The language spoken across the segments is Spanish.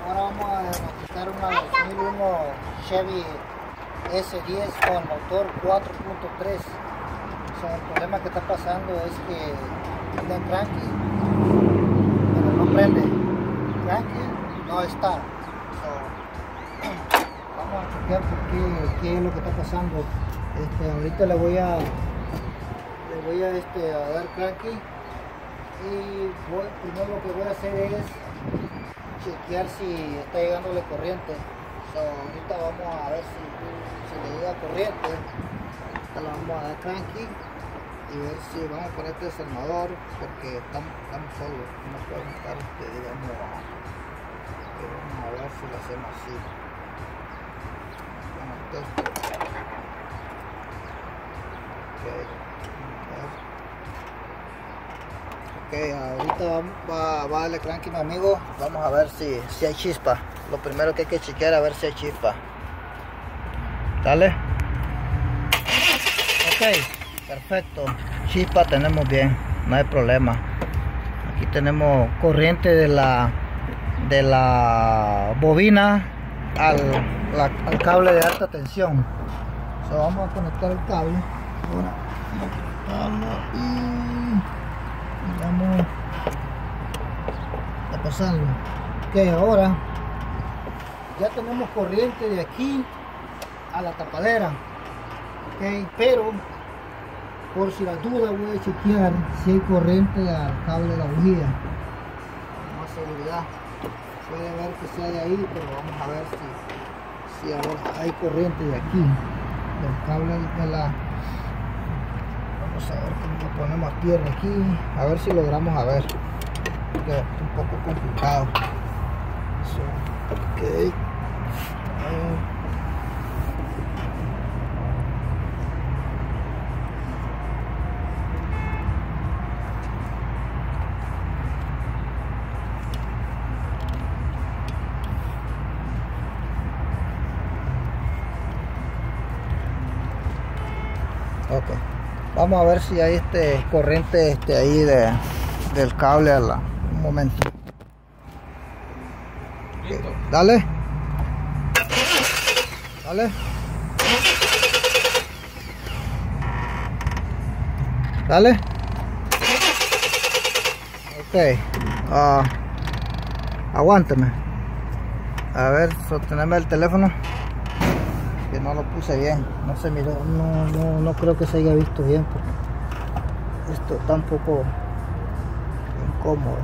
Ahora vamos a diagnosticar una 2001 Chevy S10 con motor 4.3. O sea, el problema que está pasando es que anda cranky, pero no prende. Cranky no está. So, vamos a chequear por qué es lo que está pasando. Ahorita le voy a dar cranky y primero lo que voy a hacer es chequear si está llegándole corriente. So, ahorita vamos a ver si le llega corriente. Ahorita le vamos a dar cranky y ver si vamos a poner este desarmador porque estamos solos, no podemos estar digamos, pero vamos a ver si lo hacemos así. Ok, ahorita va a darle cranky mi amigo. Vamos a ver si hay chispa. Lo primero que hay que chequear a ver si hay chispa. Dale. Ok, perfecto. Chispa tenemos bien, no hay problema. Aquí tenemos corriente de la bobina al cable de alta tensión. So, vamos a conectar el cable. Ahora y vamos a pasarlo. Ok, ahora ya tenemos corriente de aquí a la tapadera. Ok, pero por si la duda voy a chequear si hay corriente al cable de la bujía. Más seguridad. Puede ver que sea de ahí, pero vamos a ver si ahora hay corriente de aquí, del cable de la... Vamos a ver cómo lo ponemos a tierra aquí, a ver si logramos a ver, porque es un poco complicado. So, ok. Ok, vamos a ver si hay corriente ahí del cable a la... Un momento. Okay. Dale. Dale. Dale. Ok. Aguántame. A ver, sosteneme el teléfono. Que no lo puse bien, no se miró, no creo que se haya visto bien porque esto está un poco incómodo.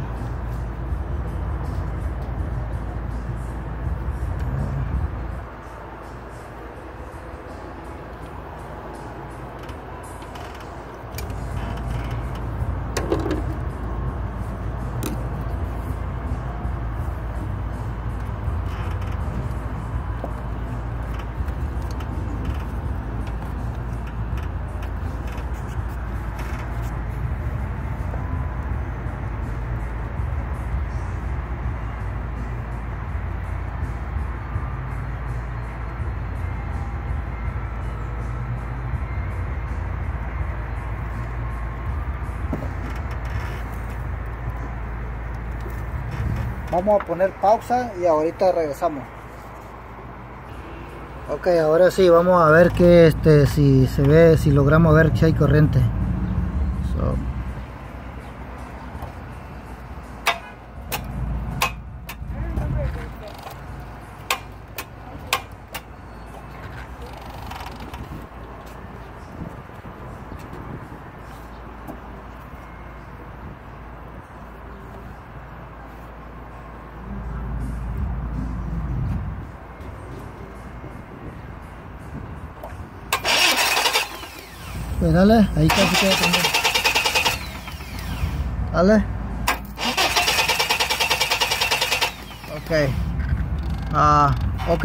Vamos a poner pausa y ahorita regresamos. Ok, ahora sí, vamos a ver que si se ve, si logramos ver que hay corriente. Pues dale, ahí casi queda también. Dale. Ok. Ok.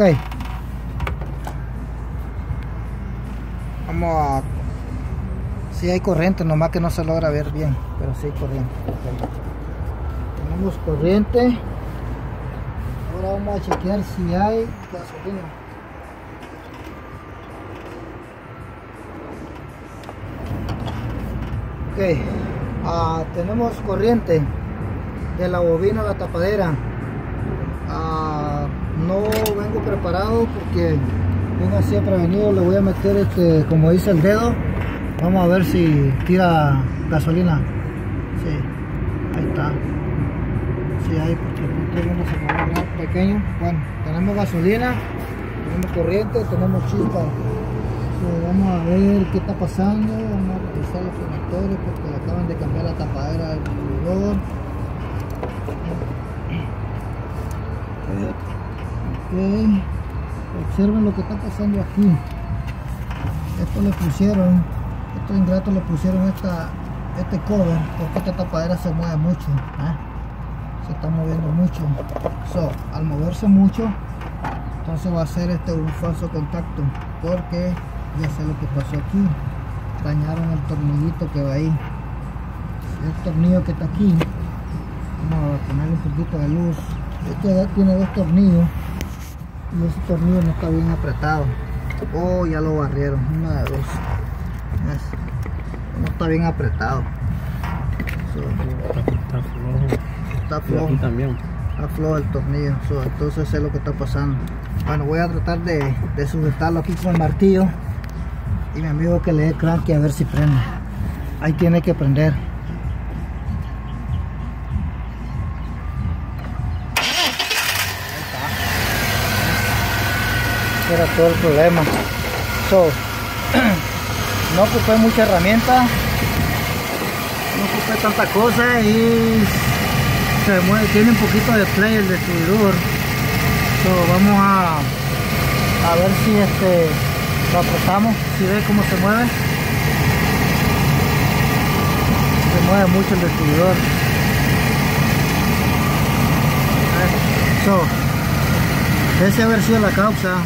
Vamos a... Sí hay corriente, nomás que no se logra ver bien, pero sí hay corriente. Okay. Tenemos corriente. Ahora vamos a chequear si hay gasolina. Ok, tenemos corriente de la bobina a la tapadera No vengo preparado porque vengo así prevenido. Le voy a meter como dice el dedo. Vamos a ver si tira gasolina. Sí, ahí está. Sí, ahí, porque el no se mueve pequeño. Bueno, tenemos gasolina, tenemos corriente, tenemos chispas. Vamos a ver qué está pasando. Vamos a revisar los conectores porque le acaban de cambiar la tapadera del distribuidor. Okay. Observen lo que está pasando aquí. Esto le pusieron, estos ingratos le pusieron este cover porque esta tapadera se mueve mucho, se está moviendo mucho. Al moverse mucho, entonces va a ser un falso contacto, porque ya sé lo que pasó aquí. Dañaron el tornillito que va ahí, el tornillo que está aquí. Vamos a ponerle un poquito de luz. Este tiene dos tornillos y ese tornillo no está bien apretado. Ya lo barrieron, una de dos. No está bien apretado. Está flojo. Aquí también está flojo el tornillo. Entonces sé lo que está pasando. Bueno, voy a tratar de sujetarlo aquí con el martillo y mi amigo que le dé cranky a ver si prende. Ahí tiene que prender. Era todo el problema. No ocupé mucha herramienta, no ocupé tanta cosa y se mueve, tiene un poquito de play el distribuidor. Vamos a ver si lo apretamos, si ve cómo se mueve. Se mueve mucho el distribuidor. Esa haber sido la causa.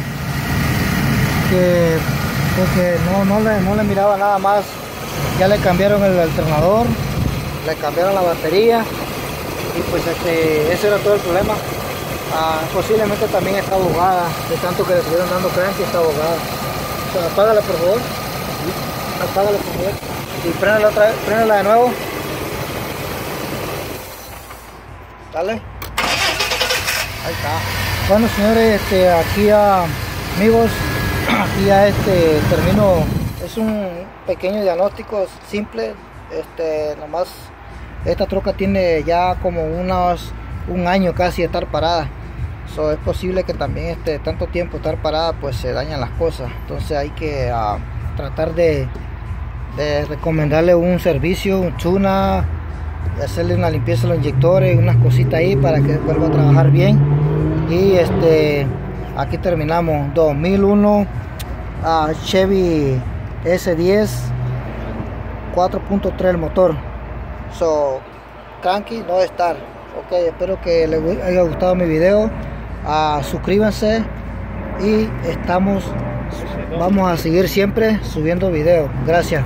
Porque no le miraba nada más. Ya le cambiaron el alternador, le cambiaron la batería y pues ese era todo el problema. Posiblemente también está abogada, de tanto que le estuvieron dando cranky, está abogada. Apágala por favor, apágala por favor y préndela otra vez, préndela de nuevo. Dale. Ahí está. Bueno señores, aquí amigos, aquí ya termino. Es un pequeño diagnóstico simple. Nomás esta troca tiene ya como un año casi de estar parada. Es posible que también tanto tiempo estar parada pues se dañan las cosas. Entonces hay que tratar de recomendarle un servicio, un tuna, hacerle una limpieza a los inyectores, unas cositas ahí para que vuelva a trabajar bien. Y aquí terminamos 2001 Chevy S10 4.3 el motor. Cranky no debe estar. Ok, espero que les haya gustado mi video. Suscríbanse y vamos a seguir siempre subiendo videos. Gracias.